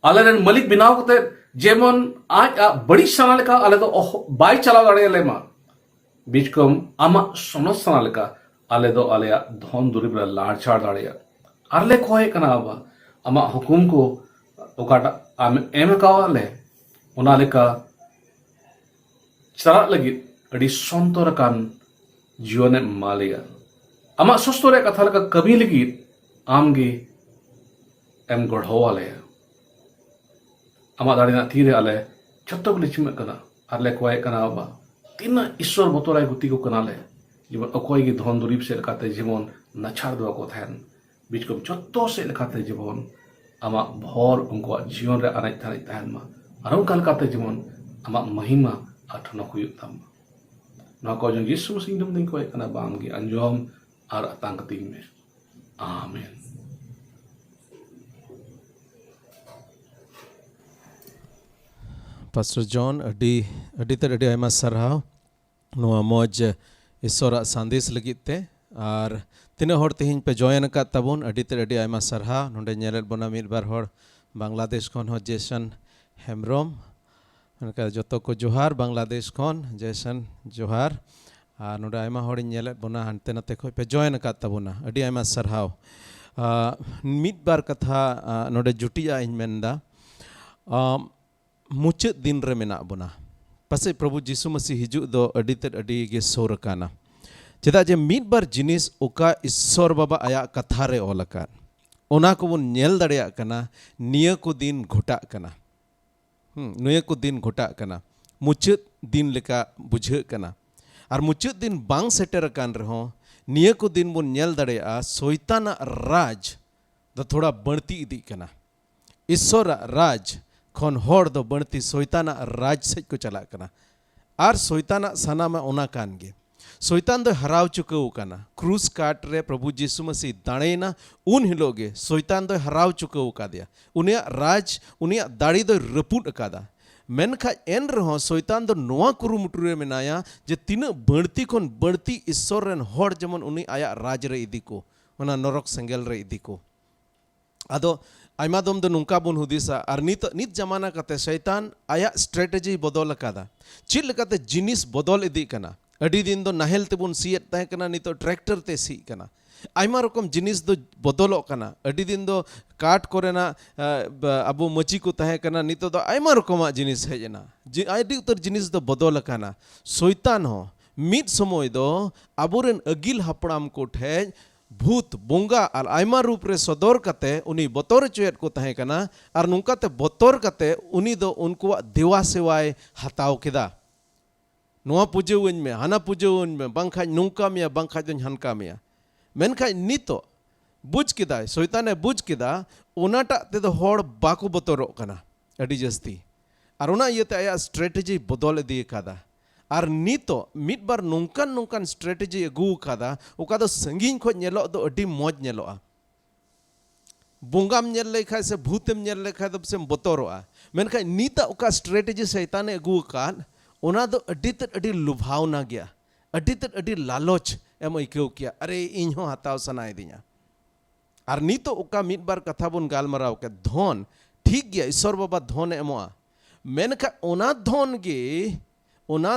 आले रेन मलिक बिनाव कते जेमन आज बड़ी सना लेका आले तो बाय चलाव दाड़े ले मा बीच कम आमा सोनो सना लेका आले दो आले धन दुरीब रे लाड़चाड़ दाड़े arle koy kana ba ama hukum ko okata am em kawale ona leka cara lagi adi sontorakan jiwane malia ama sostore katha leka kami lagi amge em gorhawale ama darina tire ale chotto gli chime kana arle koy kana ba tina ishwar botorai guti ko kana le जीवन अकोई की धन दुरीब से लकाते जीवन नचार दवा को थैन बीच को चत्तो से लकाते जीवन आमा भोर उनको जीवन रे अनाई थाई तहन मा अरम काल काते जीवन आमा महिमा आठनो को युतम ना को जंग यीशु मसीह दम दिन को एकना बाम की अंजोम आर तांगतिंग में आमीन पास्टर जॉन अडी तर अडी आयमा सरहाव नोआ मौज ईश्वरा संदेश लगित ते और तीना हर तेहिं पे जॉइन का तबुन अडी तर अडी आयमा सरहा नोंडे नेलेल बना मिद बार हर बांग्लादेश खन हो जेसन हेमब्रम उनका जतो को जोहार बांग्लादेश खन जेसन जोहार और नोंडे आयमा हर नेलेल बना हनते नते खो पे जॉइन का तबुना अडी आयमा सरहाव मिद बार कथा नोंडे जुटिया इन मेंदा मुचाद दिन रे मेना बना पासे प्रभु जीसु मसीह हिजू दो अडी तर अडी गे सोर काना चेदा जे मिद बार जिनिस ओका ईश्वर बाबा आया कथा रे ओलका ओना को बन नेल दड़िया कना निया को दिन घोटा कना निया को दिन घोटा कना मुचाद दिन लेका बुझे कना और मुचाद दिन बांग सेटर कान रहो निया को दिन बन नेल दड़िया शैताना राज दो थोड़ा बढ़ती इदी कना ईश्वर राज खन हर दो बढ़ती शैताना राज से को चला कना आर शैताना साना में ओना कान गे शैतान दो हराव चुकाव काना क्रूस काट रे प्रभु यीशु मसीह दाड़ेना उन हिलोगे शैतान दो हराव चुकाव का दिया उनिया राज उनिया दाड़ी दो रपुट कादा मेनखा एन रहो शैतान दो नोआ कुरुमुटुरे मेनाया जे तीन बढ़ती खन बढ़ती ईश्वर रेन हर जमन उनी आया राज रे इदी को ओना नरक सेंगेल रे इदी को आदो आयमा दम दो नुंका बुन हुदिसा और नित जमाना कते शैतान आया स्ट्रेटेजी बदल कादा चिल लकाते जिनिस बदल इदी कना अडी दिन दो नाहेल तेबुन सियत तहे कना नितो ट्रैक्टर ते सी कना आयमा रकम जिनिस दो बदलो कना अडी दिन दो काट कोरेना अबो मची को तहे कना नितो दो आयमा रकम जिनिस हेजना आयडी उतर जिनिस दो बदल कना शैतान हो मिद समय दो अबोरेन अगिल हपड़ाम को ठे भूत बोंगा और आयमा रूप रे सदर कते उनी बतौर चुयत को तहे कना और नुकाते बतौर कते उनी दो उनको देवा सेवाय हताव केदा नोआ पुजेवन में हाना पुजेवन में बांखा नुका मिया बांखा जन हनका मिया मेनखा नितो बुझ केदा शैताने बुझ केदा ओनाटा ते दो हर बाको बतौर कना अडी जस्ती और ओना इयते आया स्ट्रेटेजी बदल इदी कादा और नितो मिद बार नोंकान स्ट्रेटेजी अगू कादा ओका दो संगीन खो नेलो दो अडी मौज नेलोआ बोंगाम नेल लेखाय से भूतेम नेल लेखाय दो से बतौरोआ मेनखा निता ओका स्ट्रेटेजी शैताने अगू कान ओना दो अडी तर अडी लुभावना गया अडी तर अडी लालच एम इकौ किया अरे इन हो हताव सनाय दिया और नितो ओका मिद बार कथा बन गालमराव के धन ठीक गया ईश्वर बाबा धन एमोआ मेनखा ओना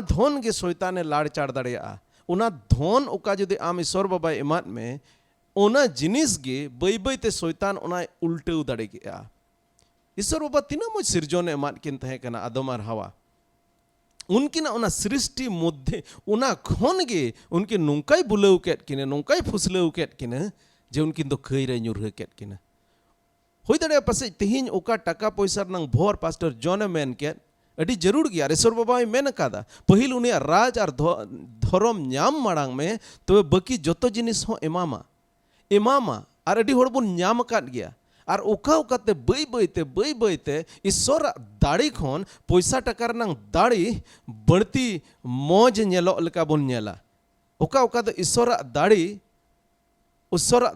धन गे शैताने लाड़ चाड़ दाड़िया ओना धन ओका जुदि आम ईश्वर बाबा एमाद में ओना जिनिस गे बई बईते शैतान ओना उल्टू दाड़े गया ईश्वर बाबा तीना मज सिरजन एमाद किन तहे कना आदम और हवा उनकिना ओना सृष्टि मध्य ओना खन गे उनके नोंकाय बुलाव केट किने नोंकाय फुसलाव केट किने जे उनकिन दो खै रे ᱧᱩᱨᱦᱟᱹ केट किने होय दाड़े पासे तेहिन ओका टाका पैसा नंग भोर पास्टर जॉन मेन केट अड़ी जरूर गया ईश्वर बाबा मेन कादा पहिल उनिया राज और धर्म ᱧᱟᱢ माड़ांग में तो बाकी जतो जिनिस हो एमामा और अड़ी होड़ बुन ᱧᱟᱢ काट गया और ओका ओकाते बई बईते ईश्वर दाड़ी खन पैसा टाका रनंग दाड़ी बढ़ती मौज नेलो लेका बुन नेला ओका दो ईश्वर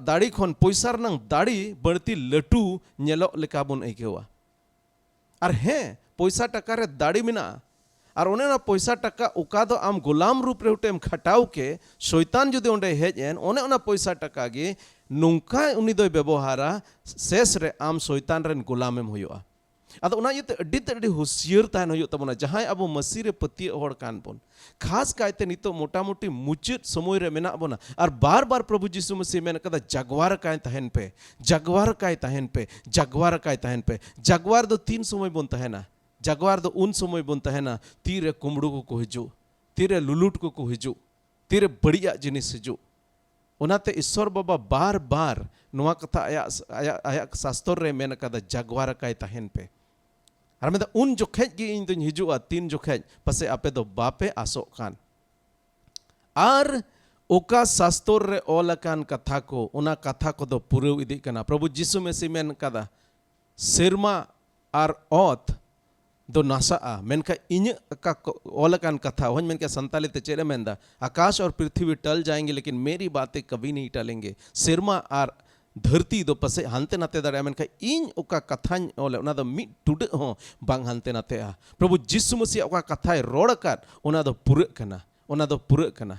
दाड़ी खन पैसा रनंग दाड़ी बढ़ती लटू नेलो लेका बुन आइकेवा और हें पैसा टाका रे दाड़ी मिना और ओने ना पैसा टाका ओका दो आम गुलाम रूप रे उटेम खटाव के शैतान जुदि ओंडे हेज एन ओने ओना पैसा टाका गे नोंका उनी दो व्यवहारा शेष रे आम शैतान रेन गुलामेम हुआ ᱟᱫᱚ ᱚᱱᱟ ᱤᱭᱟᱹᱛᱮ ᱟᱹᱰᱤ ᱦᱩᱥᱭᱟᱹᱨ ᱛᱟᱦᱮᱱ ᱦᱩᱭᱩᱜ ᱛᱟᱵᱚᱱᱟ ᱡᱟᱦᱟᱸᱭ ᱟᱵᱚ ᱢᱟᱹᱥᱤ ᱨᱮ ᱯᱟᱹᱛᱭᱟᱹᱜ ᱦᱚᱲ ᱠᱟᱱ ᱵᱚᱱ खास कायते नितो मोटामोटी मुचाद समय रे मेना बोना और बार बार प्रभु यीशु मसीह मेन कदा जगवार काय तहन पे जगवार काय तहन पे जगवार काय तहन पे जगवार दो 3 समय बोन तहना जगवार दो उन समय बोन तहना तीरे कुमड़ू को हिजू तीरे लुलुट को हिजू तीरे बढ़िया जिनिस हिजू ओनाते ईश्वर बाबा बार बार नोआ कथा आया शास्त्र रे मेन कदा जगवार काय तहन पे और मैं उन जोखेज की इन दुन हिजुआ 3 जोखेज पसे आपे दो बापे आसोक कान और ओका शास्त्र रे ओलकान कथा को उना कथा को दो पुरेव इदी कना प्रभु यीशु मसीह मेन कदा सेरमा और ओत दो नासा मेनका इन का ओलकान कथा होन मेनका संताली ते चेरे मेंदा आकाश और पृथ्वी टल जाएंगे लेकिन मेरी बातें कभी नहीं टलेंगे सेरमा और धरती दो पसे हानते नाते दाड़ा मेनखा इन ओका कथाñ ओले ओना दो मिट टुड हो बांग हानते नाते आ प्रभु यीशु मसीह ओका कथाय रोड़ काट ओना दो पुरे कना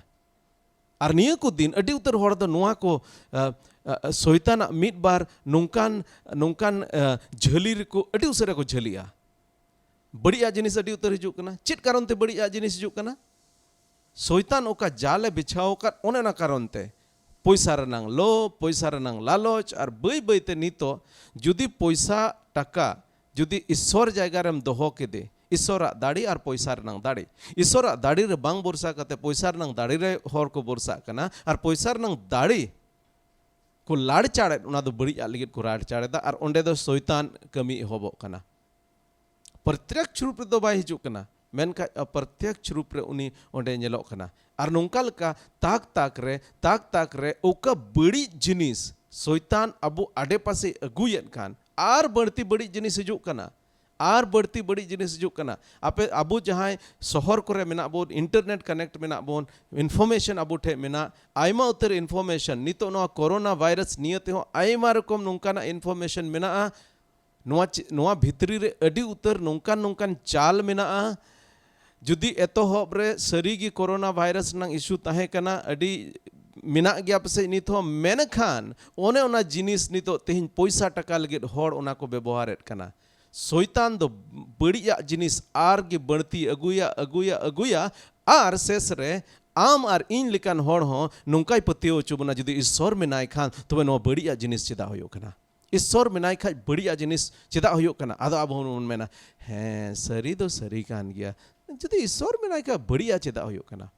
और निया को दिन अडी उतर होड़ दो नुआ को शैतान मिट बार नोंकान झली को अडी उसरे को झलिया बढ़िया जिनिस अडी उतर हिजू कना चित कारण ते बढ़िया जिनिस हिजू कना शैतान ओका जाले बिछाओ का ओने ना कारण ते पैसा रनांग लो पैसा रनांग लालच और बई बईते नितो जुदी पैसा टाका जुदी ईश्वर जायगा रेम दोहो केदे ईश्वरा दाड़ी और पैसा रनांग दाड़ी ईश्वरा दाड़ी रे बांग बोरसा कते पैसा रनांग दाड़ी रे होर को बोरसा कना और पैसा रनांग दाड़ी को लाड़ चाड़े उना दो बड़ी आलिगित को लाड़ चाड़े दा और ओंडे दो शैतान कमी होबो कना प्रत्यक्ष रूप दो बाय हिजू कना मेनका अप्रत्यक्ष रूप रे उनी ओंडे नेलो कना और नोंका लका ताक रे ओका बड़ी जिनिस शैतान अबो आडे पासे अगुयेत कान आर बढ़ती बड़ी जिनिस हिजू कना आर बढ़ती बड़ी जिनिस हिजू कना आपे अबो जहां शहर करे मेना बोन इंटरनेट कनेक्ट मेना बोन इन्फॉर्मेशन अबो ठे मेना आयमा उतर इन्फॉर्मेशन नितो नो कोरोना वायरस नियते हो आयमा रकम नोंकाना इन्फॉर्मेशन मेना नोआ भितरी रे अडी उतर नोंकान चाल मेना जुदी एतोहब रे सरीगी कोरोना वायरस नंग इशू ताहे कना अडी मिना गया पसे नितो मेनखान ओने ओना जिनिस नितो तेहिन पैसा टका लगे होड़ ओना को व्यवहारेत कना शैतान दो बढ़िया जिनिस आर गे बढ़ती अगुया आर शेष रे आम आर इन लिकान होड़ हो नोंकाय पतियो चुबना जुदी ईश्वर मेनाय खान तबे नो बढ़िया जिनिस चिदा होयो कना ईश्वर मेनाय खाय बढ़िया जिनिस चिदा होयो कना आदो अब होन मेना हैं सरी दो सरी कान गया जुदी ईश्वर मेनाय का बढ़िया चिदा होयो कना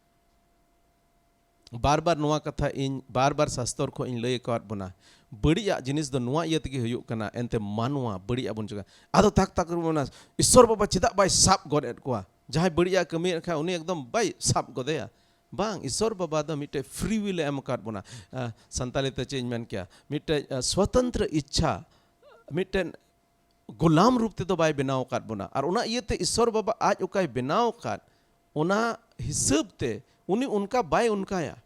बार बार नोआ कथा इन बार बार शास्त्र को इन लय काट बना बढ़िया जिनिस दो नोआ इयत के होयो कना एंते मानवा बढ़िया बन जगा आदो ताक बना ईश्वर बाबा चिदा बाय साप गडेत कोआ जहां बढ़िया कमी रखा उनी एकदम बाय साप गदेया बांग ईश्वर बाबा द मिटे फ्री विल एम काट बना संताली ते चेंज मेन क्या मिटे स्वतंत्र इच्छा मिटे गुलाम रूप ते तो बाय बनाव काट बना और उना इयते ईश्वर बाबा आज उकाय बनाव काट उना हिसाब ते उनी उनका बाय उनकाया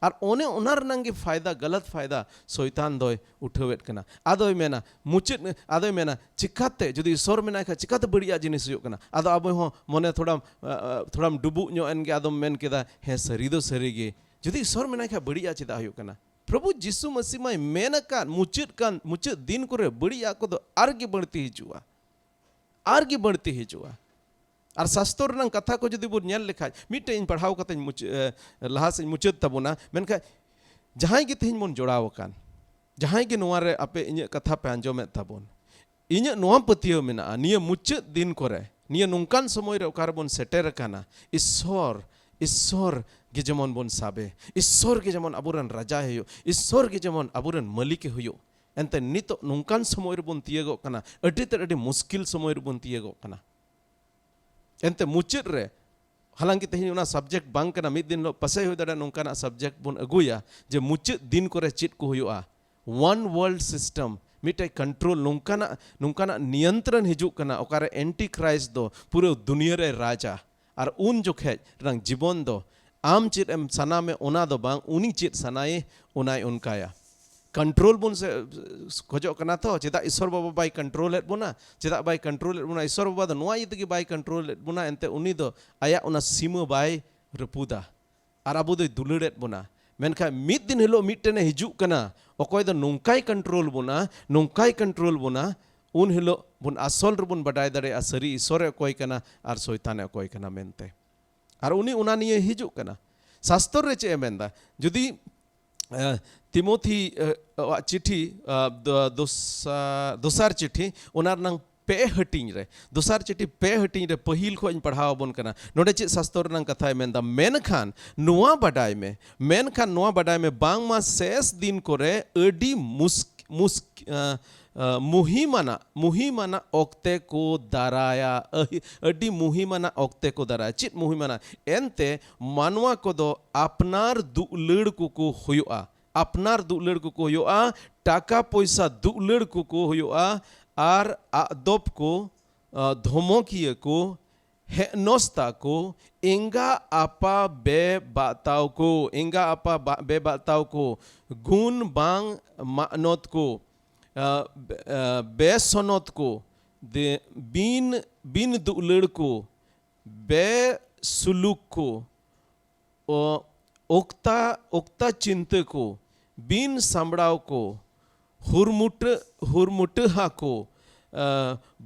और ओने उनार नंगे फायदा गलत फायदा शैतान दोय उठवेत कना आदोय मेना मुचित आदोय मेना चिकाते जुदी ईश्वर मेना खा चिकाते बढ़िया जिनिस हुयो कना आदो अब हो मने थोड़ा डुबु न्यो एनगे आदो मेन केदा हे सरी दो सरीगे जुदी ईश्वर मेना खा बढ़िया चिदा हुयो कना प्रभु यीशु मसीह माय मेना कान मुचित दिन करे बढ़िया को दो आरगे बढ़ती हिजुआ और शास्त्र रंग कथा को जुदी बुन नेल लेखा मिटे इन पढ़ाव कते लहा से मुचाद तबना मेनखा जहां गे तेहिन मन जोड़ाव कान जहां गे नोआ रे आपे इन कथा पे आंजोमे तबन इन नोआ पतियो मेना निया मुचाद दिन करे निया नोंकान समय रे ओकार बन सेटेर काना ईश्वर गे जेमन बन साबे ईश्वर गे जेमन अबुरन राजा हेयो ईश्वर गे जेमन अबुरन मलिक हेयो एंते नितो नोंकान समय रे बन तियगो काना अडी मुश्किल समय रे बन तियगो काना एंते मुचाद रे हालांकि तेहिन उना सब्जेक्ट बांग कना मिद दिन लो पसे हो दाड़ा नोंकाना सब्जेक्ट बन अगुया जे मुचाद दिन करे चित को हुआ वन वर्ल्ड सिस्टम मिटे कंट्रोल नोंकाना नियंत्रण हिजू कना ओकारे एंटी क्राइस्ट दो पूरे दुनिया रे राजा और उन जोखे रंग जीवन दो आम चित एम सना में ओना दो बांग उनी चित सनाए ओनाय उनकाया कंट्रोल बुन से खोजो कना तो चेदा ईश्वर बाबा बाय कंट्रोल एट बुना चेदा बाय कंट्रोल एट बुना ईश्वर बाबा दो नोआ इतगी बाय कंट्रोल एट बुना एंते उनी दो आया उना सीमा बाय रपुदा और अबो दो दुलड़ एट बुना मेनखा मिद दिन हिलो मिटने हिजू कना ओकोय दो नोंकाय कंट्रोल बुना उन हिलो बुन आसल रबुन बडाय दाड़े सरी ईश्वरे अकोय कना आर शैताने अकोय कना मेनते आर उनी उना निये हिजुग कना शास्त्र रे चे मेनदा जुदी तिमोथी चिट्ठी दोसार चिट्ठी ओनार नंग पे हटिंग रे दोसार चिट्ठी पे हटिंग रे पहिल खोज पढ़ाव बन कना नोडे चे शास्त्र नंग कथा मेनदा मेनखान नुआ बडाय में बांग मा शेष दिन करे अडी मुहिमाना ऑक्ते को दाराया अडी मुहिमाना ऑक्ते को दाराया चित मुहिमाना एनते मानवा को दो अपनार दुलड़ को हुआ अपनार दुलड़ को हुआ टाका पैसा दुलड़ को हुआ आर आदब को धमकिए को हेनोस्ता को एंगा आपा बे बाताव को गुण बांग मानत को बेसनत को बिन दुलड़ को बेसुलूक को ओक्ता चिंत को बिन सांबड़ाव को हुरमुटहा को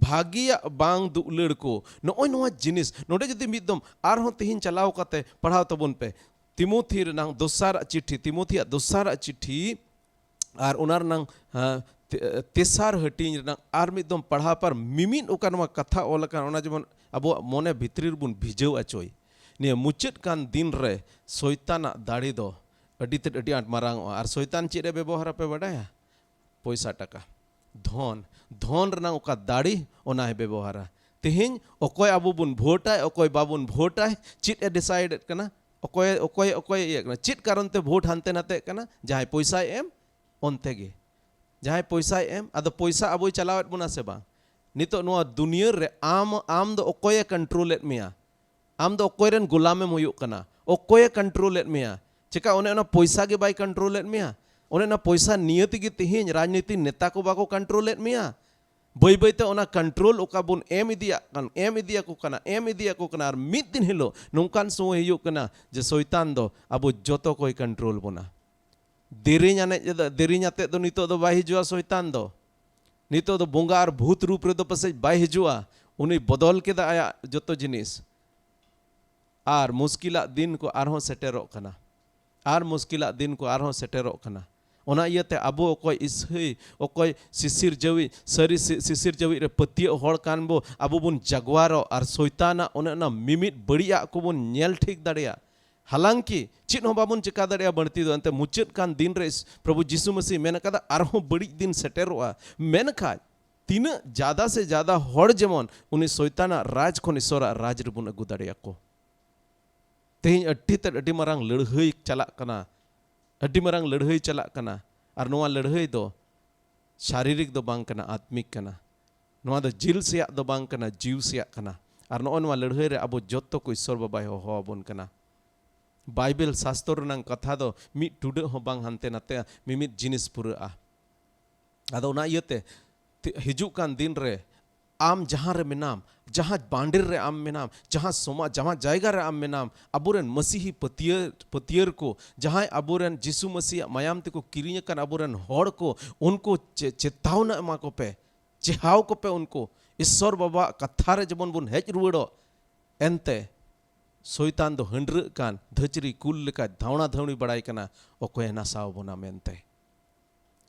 भागिया बांग दुलड़ को नोय नोआ जिनिस नोडे जदि मिदम आरहों तिहिन चलाव कते पढ़ाव तबन पे तिमोथी रनांग दोसार चिट्ठी आर उनार नंग तेसार हटिंग रनांग आर मिदम पढ़ा पर मिमिन ओकानवा कथा ओलकान ओना जेमन अबो मोने भितरी बुन भिजव अचोय निया मुचाद कान दिन रे शैताना दाड़ी दो अडी आंट मारांग आर शैतान चेद रे व्यवहार पे बडाया पैसा टाका धन रनांग ओका दाड़ी ओना है व्यवहारा तिहिन ओकोय अबो बुन भोटाय ओकोय बाबुन भोटाय चिट ए डिसाइड कना ओकोय ये कना चिट कारण ते भोट हानते नाते कना जहाय पैसा एम ओनते गे जहाय पैसा एम आदो पैसा अबोय चलावत बुना से बा नितो नोआ दुनिया रे आम दो ओकोय कंट्रोलेट मिया आम दो ओकोय रेन गुलामेम हुयुग कना ओकोय कंट्रोलेट मिया चिका ओने ओना पैसा गे बाय कंट्रोलेट मिया ओने ना पैसा नियति गे तिहिन राजनीति नेता को बाको कंट्रोलेट मिया बई बईते ओना कंट्रोल ओका बुन एम इदिया को कना आर मिद दिन हिलो नोंकान समय हुयुग कना जे शैतान दो अबो जोतो कोई कंट्रोल बोना देरिኛते दो नितो दो बाय हिजुआ शैतान दो नितो दो बोंगा आर भूत रूप रे दो पसे बाय हिजुआ उनी बदल केदा आया जोतो जिनिस आर मुश्किला दिन को आरहों सेटेरोग कना आर मुश्किला दिन को आरहों सेटेरोग कना ओना इयाते अबो ओकोय इसहै ओकोय सिसिर जवी सरी सिसिर जवी रे पतिय होड़ कान बो अबो बुन जगवारो आर शैताना ओने ना मिमित बड़िया को बुन नेल ठीक दाड़िया हालांकि चित हो बाबुन चिका दाड़िया बढ़ती दो अंते मुचाद कान दिन रे प्रभु यीशु मसीह मेन कदा आरहों बड़ी दिन सेटेरोआ मेन खा तीना ज्यादा से ज्यादा होड़ जेमन उनी शैताना राज खन ईश्वरा राज रे बुन अगु दाड़िया को तेहिं अड्डी मारांग लड़हई चलाक कना अड्डी मारांग लड़हई चलाक कना आर नोआ लड़हई दो शारीरिक दो बांग कना आत्मिक कना नोआ दो जिल सेया दो बांग कना जीव सेया कना आर नोआ लड़हई रे अबो जोतो को ईश्वर बाबाय हो बन कना बाइबल शास्त्र रनांग कथा दो मिद टुडा हो बांग हानते नाते मिमिद जिनिस पुरा आदो ओना इयते हिजुग कान दिन रे आम जहाँ रे मेनाम जहाँ बांडिर रे आम मेनाम जहाँ समाज जहाँ जायगा रे आम मेनाम अबोरेन मसीही पतियर को जहाँ अबोरेन जिसु मसीह मायाम ते को किरिय कान अबोरेन होड़ को उनको चेतावना एमा को पे चेहाव को पे उनको ईश्वर बाबा कथा रे जबन बुन हेज रुवड़ो एनते शैतान दो हंड्र कान धचरी कुल लेका धावना धावनी बड़ाई कना ओकोय नासाव बोना मेनते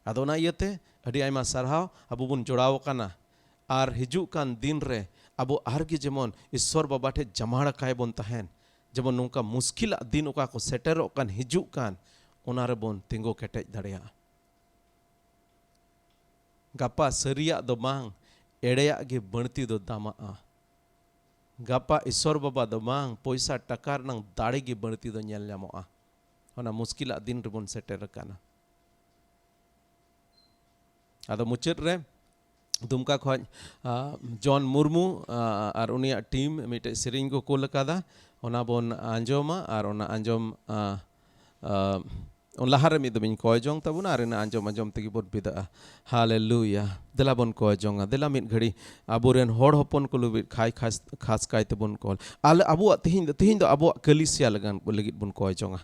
आदो ना इयते अडी आयमा सारहाव अबो बुन जोड़ाव कना आर हिजुग कान दिन रे अबो आरगे जेमन ईश्वर बाबा ठे जमाड़ा काय बोन तहन जेमन नोंका मुश्किल दिन ओका को सेटेरो कान हिजुग कान ओना रे बोन तिंगो केटेज दाड़िया गापा सरिया दो बांग एड़ेया गे बणती दो दामा गापा ईश्वर बाबा दो बांग पैसा टकार नंग दाड़े गे बणती दो नेल ᱧᱟᱢᱚᱜᱼᱟ ओना मुश्किल दिन रे बोन सेटेर काना आदो मुचाद रे दुमका खोज जॉन मुर्मू और उनिया टीम मिटे सेरिंग को कोल कादा ओना बोन आंजोमा और ओना आंजोम लहारे मिदमिन कोय जोंग तबुन आर ना आंजोम तगी बोन बिदा हालेलुया देला बोन कोय जोंगा देला मिद घड़ी अबोरेन होड़ हपन को लुबि खास काय तबुन कोल आले अबो तिहिन दो अबो कलिसिया लगन लगित बुन कोय जोंगा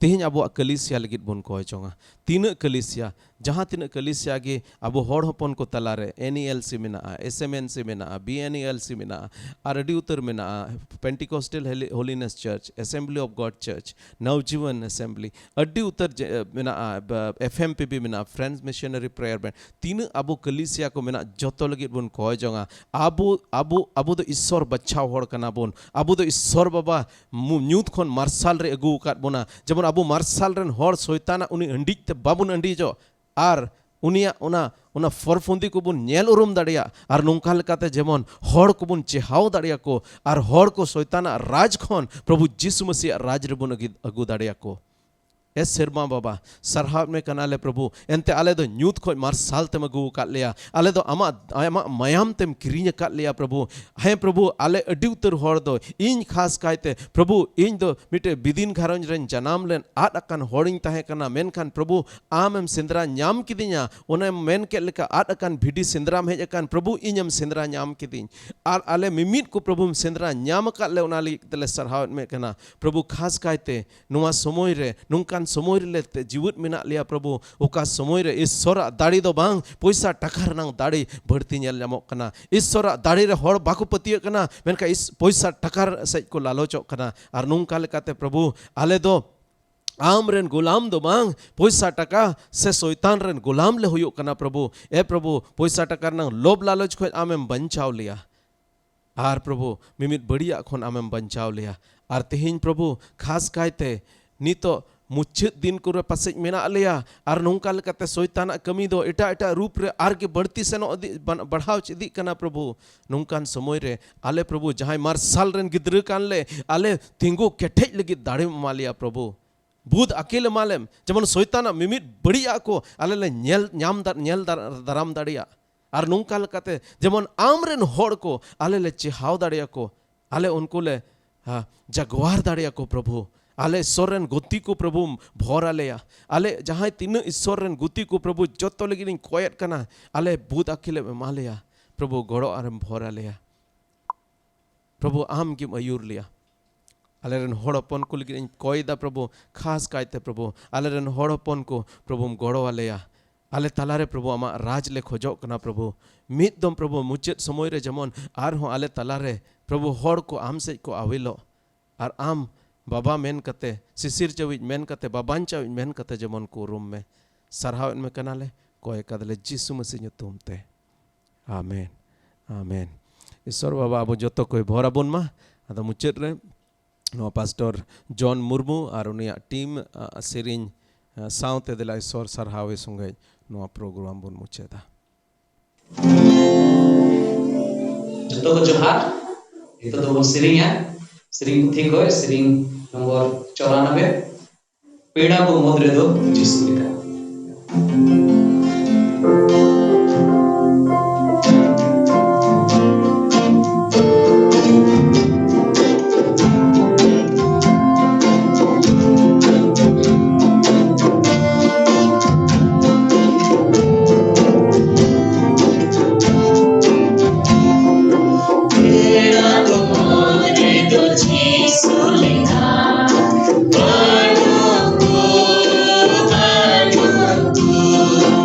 तिहिन अबो कलिसिया लगित बुन कोय जोंगा तीन कलिसिया जहाँ तीन कलिसिया गे अब हर हपन को तलारे NELC मेना SMNC मेना BNELC मेना और अडी उतर मेना Pentecostal Holiness Church Assembly of God Church Navjeevan Assembly अडी उतर मेना FMPB मेना फ्रेंड्स मिशनरी प्रेयर बैंड तीन अब कलिसिया को मेना जोतो लगी बन कोय जोंगा अब तो ईश्वर बच्चा होड़ कना बोन अब तो ईश्वर बाबा न्यूथ खन मार्शल रे अगू काट बोना जब अब मार्शल रेन होड़ सोयताना उनी अंडी ते बाबुन अंडी जो आर उनिया उना फरफुंदी को बुन नेल उरुम दाड़िया और नोंका लेकाते जेमन होड़ को बुन चेहाव दाड़िया को और होड़ को सोयताना राज खन प्रभु जिसु मसीह राज रे बुन अगू दाड़िया को ए सेरमा बाबा सरहाब में कनाले प्रभु एंते आले दो न्यूथ खो मार्शल तेम अगू काट लिया आले दो आमा मयाम तेम किरिंग काट लिया प्रभु हैं प्रभु आले अडी उतर होड़ दो इन खास कायते प्रभु इन दो मिटे बिदिन घरंज रेन जनाम लेन आद अकान होड़िंग ताहे कना मेनखान प्रभु आमेम सिंदरा न्याम किदिnya ओने मेन के लेका आद अकान भिडी सिंदराम हेज अकान प्रभु इñam सिंदरा न्याम किदिñ आर आले मिमित को प्रभु सिंदरा न्याम काट ले ओना लगी तले सरहाब में कना प्रभु खास कायते नुआ समय रे नुंका समय रे जीवित मेना लिया प्रभु ओका समय रे ईश्वर दाड़ी दो बांग पैसा टका रनांग दाड़ी बढ़ती नेल नामोग कना ईश्वर दाड़ी रे होड़ बाको पतिय कना मेनका इस पैसा टका सज को लालचोग कना आर नुंका लेकाते प्रभु आले दो आम रेन गुलाम दो बांग पैसा टका से शैतान रेन गुलाम ले हुयुग कना प्रभु ए प्रभु पैसा टका रनांग लोभ लालच खो आमेम बंचाव लिया आर प्रभु मिमित बढ़िया खन आमेम बंचाव लिया आर तेहिन प्रभु खास कायते नितो मुच्छेद दिन को रे पासे मेना लिया और नोंका लेकाते शैतान कमी दो एटा एटा रूप रे आर के बढ़ती सेनो बढ़ाव चिदी कना प्रभु नोंकान समय रे आले प्रभु जहां मार्शल रेन गिद्र कान ले आले तिंगु केठेज लगी दाड़े मालिया प्रभु बुध अकेले मालेम जमन शैतान मिमित बढ़िया को आले ले नेल दाराम दाड़िया और नोंका लेकाते जमन आम रेन होड़ को आले ले चेहाव दाड़िया को आले उनको ले जगवार दाड़िया को प्रभु आले ईश्वर रेन गुती को प्रभु भोर आलेया आले जहाँ तीन ईश्वर रेन गुती को प्रभु जोतो लगी कोयत कना आले बुध अकेले में मालेया प्रभु गड़ो आरम भोर आलेया प्रभु आम की मयूर लिया आले रेन होड़पन को लगी कोयदा प्रभु खास कायते प्रभु आले रेन होड़पन को प्रभु गड़ो आलेया आले तालारे प्रभु आमा राज ले खोजो कना प्रभु मिद दम प्रभु मुचेद समय रे जमन आर हो आले तालारे प्रभु होड़ को आम से को आवेलो और आम बाबा मेन कते सिसिर चविज मेन कते बाबान चविज मेन कते जमन को रूम में सरहाव में कनाले कोय कदले जिसु मसीह ᱧᱩᱛᱩᱢ ते आमेन आमेन ईश्वर बाबा अब जोतो कोई भोरा बुन मा अदा मुचेद रे नो पास्टर जॉन मुर्मू और उनिया टीम सेरिन साउते देला ईश्वर सरहावे संगे नो प्रोग्राम बुन मुचेदा जोतो को जोहार इतो दो सेरिंग सेरिंग ठीक है सेरिंग नंबर 94 पेड़ा को मोदरे दो जिसु लिखा Lord,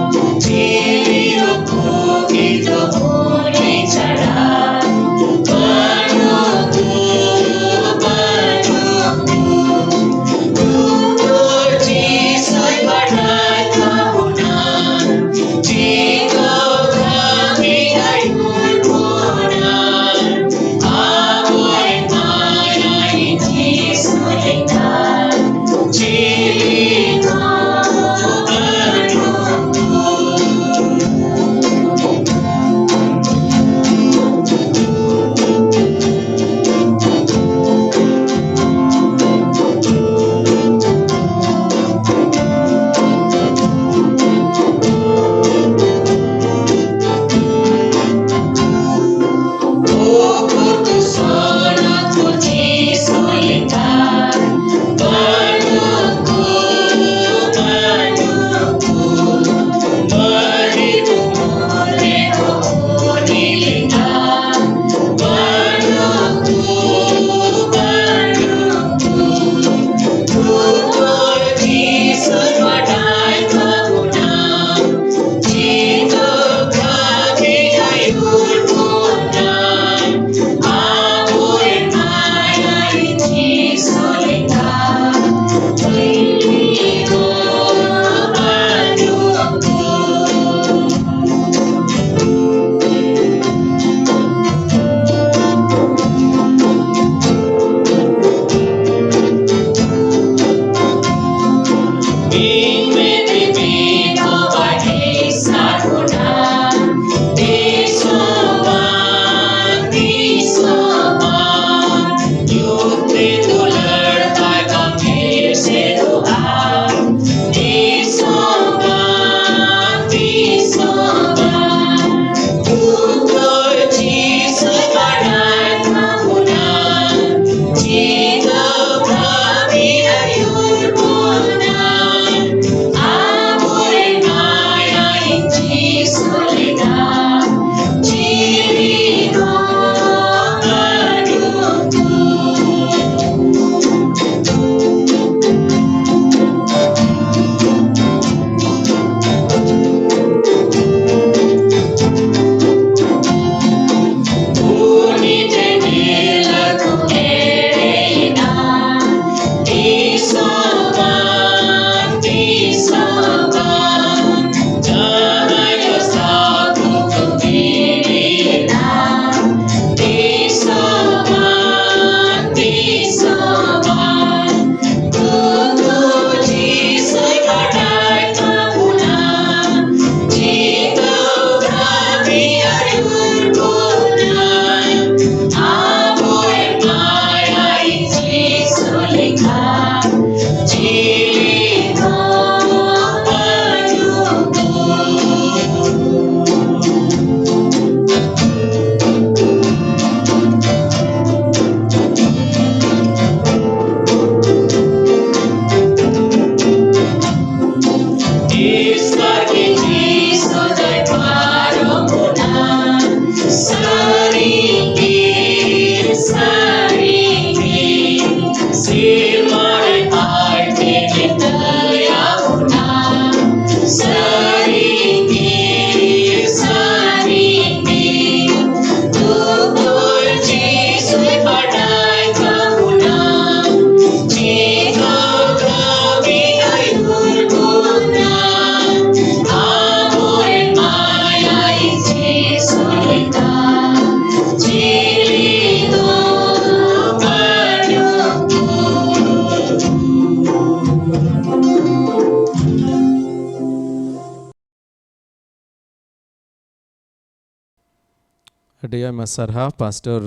ᱟᱹᱰᱤ ᱟᱭᱢᱟ ᱥᱟᱨᱦᱟᱣ ᱯᱟᱥᱴᱚᱨ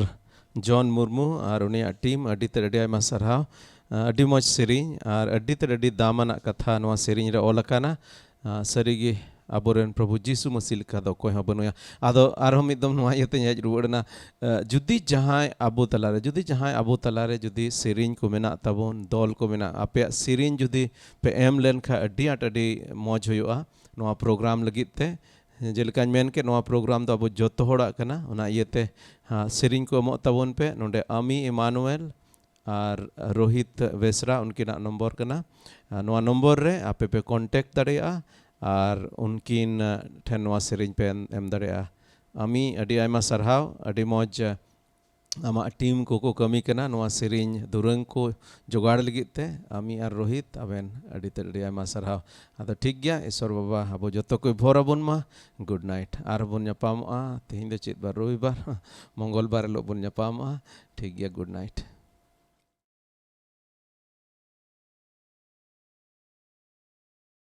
ᱡᱚᱱ ᱢᱩᱨᱢᱩ ᱟᱨ ᱩᱱᱤᱭᱟᱜ ᱴᱤᱢ ᱟᱹᱰᱤ ᱛᱮᱫ ᱟᱹᱰᱤ ᱟᱭᱢᱟ ᱥᱟᱨᱦᱟᱣ ᱟᱹᱰᱤ ᱢᱚᱡᱽ ᱥᱮᱨᱮᱧ ᱟᱨ ᱟᱹᱰᱤ ᱛᱮᱫ ᱟᱹᱰᱤ ᱫᱟᱢᱟᱱᱟᱜ ᱠᱟᱛᱷᱟ ᱱᱚᱣᱟ ᱥᱮᱨᱮᱧ ᱨᱮ ᱚᱞ ᱟᱠᱟᱱᱟ ᱥᱟᱹᱨᱤᱜᱮ ᱟᱵᱚᱨᱮᱱ ᱯᱨᱚᱵᱷᱩ ᱡᱤᱥᱩ ᱢᱟᱹᱥᱤ ᱞᱮᱠᱟ ᱫᱚ ᱚᱠᱚᱭ ᱦᱚᱸ ᱵᱟᱹᱱᱩᱭᱟ ᱟᱫᱚ ᱟᱨᱦᱚᱸ ᱢᱤᱫ ᱫᱚᱢ ᱱᱚᱣᱟ ᱤᱭᱟᱹᱛᱮᱧ ᱦᱮᱡ ᱨᱩᱣᱟᱹᱲᱮᱱᱟ ᱡᱩᱫᱤ ᱡᱟᱦᱟᱸᱭ ᱟᱵᱚ ᱛᱟᱞᱟᱨᱮ ᱡᱩᱫᱤ ᱥᱮᱨᱮᱧ ᱠᱚ ᱢᱮᱱᱟᱜ ᱛᱟᱵᱚᱱ ᱫᱚᱞ ᱠᱚ ᱢᱮᱱᱟᱜ ᱟᱯᱮᱭᱟᱜ ᱥᱮᱨᱮᱧ ᱡᱩᱫᱤ ᱯᱮ ᱮᱢ ᱞᱮᱱᱠᱷᱟᱱ ᱟᱹᱰᱤ ᱟᱸᱴ ᱟᱹᱰᱤ ᱢᱚᱡᱽ ᱦᱩᱭᱩᱜᱼᱟ ᱱᱚᱣᱟ ᱯᱨᱳᱜᱨᱟᱢ ᱞᱟᱹᱜᱤᱫ ᱛᱮ ᱡᱮᱞᱮᱠᱟᱧ ᱢᱮᱱ ᱠᱮᱫ ᱱᱚᱣᱟ ᱯᱨᱳᱜᱨᱟम ᱫᱚ ᱟᱵᱚ ᱡᱚᱛᱚ ᱦᱚᱲᱟᱜ ᱠᱟᱱᱟ ᱚᱱᱟ ᱤᱭᱟᱹᱛᱮ ᱥᱮᱨᱮᱧ ko emok tabon pe nonde Ami Emmanuel ar Rohit Vesra unkinag nombor kana noa nombor re ape pe contact dareya ar unkin then noa sereny pe em dareya Ami adi aima sarhaw adi moj ama team ko kami kana noa sereny durang ko jogar lagit te Ami ar Rohit aben adi te adi aima sarhaw ado thik gya Iswar baba abo joto ko bhorabon ma good night ar bon nyapam a tehin de chit bar robibar mongol bar lo bon nyapam a thik gya good night